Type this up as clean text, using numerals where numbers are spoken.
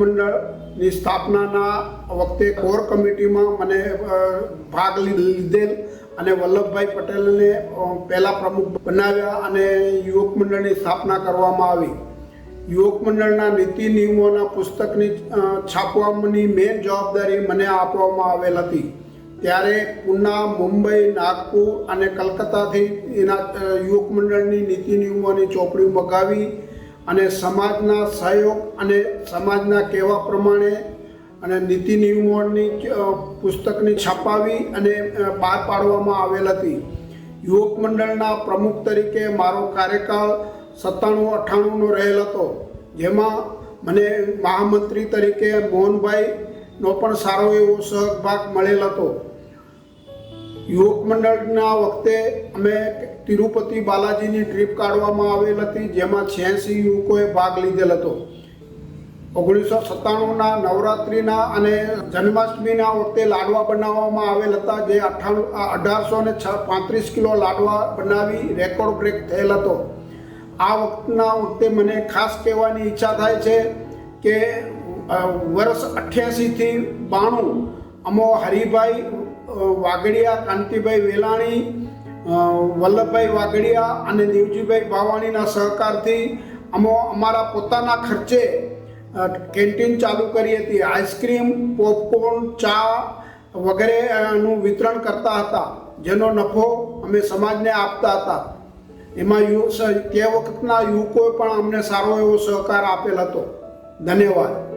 મંડળની સ્થાપનાના વખતે કોર કમિટીમાં મને ભાગ લીધેલ અને વલ્લભભાઈ પટેલને પહેલા પ્રમુખ બનાવ્યા અને યુવક મંડળની સ્થાપના કરવામાં આવી. યુવક મંડળના નીતિ નિયમોના પુસ્તકની છાપવાની મેન જવાબદારી મને આપવામાં આવેલ હતી. ત્યારે પૂના, મુંબઈ, નાગપુર અને કલકત્તાથી એના યુવક મંડળની નીતિ નિયમોની ચોપડી મગાવી અને સમાજના સહયોગ અને સમાજના કહેવા પ્રમાણે અને નીતિ નિયમોની પુસ્તકની છપાવી અને બહાર પાડવામાં આવેલ હતી. યુવક મંડળના પ્રમુખ તરીકે મારો કાર્યકાળ 97-98નો રહેલ હતો, જેમાં મને મહામંત્રી તરીકે મોહનભાઈનો પણ સારો એવો સહભાગ મળેલ હતો. યુવક મંડળના વખતે અમે તિરુપતિ બાલાજીની ટ્રીપ કાઢવામાં આવેલ હતી, જેમાં 86 યુવકોએ ભાગ લીધેલ હતો. 1997ના નવરાત્રિના અને જન્માષ્ટમીના વખતે લાડવા બનાવવામાં આવેલ હતા, જે 1835 કિલો લાડવા બનાવી રેકોર્ડ બ્રેક થયેલ હતો. આ વખતે મને ખાસ કહેવાની ઈચ્છા થાય છે કે વર્ષ 88થી 92 અમો હરિભાઈ વાગડિયા, કાંતિભાઈ વેલાણી, વલ્લભભાઈ વાગડિયા અને દેવજીભાઈ ભાવાણીના સહકારથી અમારા પોતાના ખર્ચે કેન્ટીન ચાલુ કરી હતી. આઈસ્ક્રીમ, પોપકોર્ન, ચા વગેરેનું વિતરણ કરતા હતા, જેનો નફો અમે સમાજને આપતા હતા. એમાં તે વખતના યુવકોએ પણ અમને સારો એવો સહકાર આપેલ હતો. ધન્યવાદ.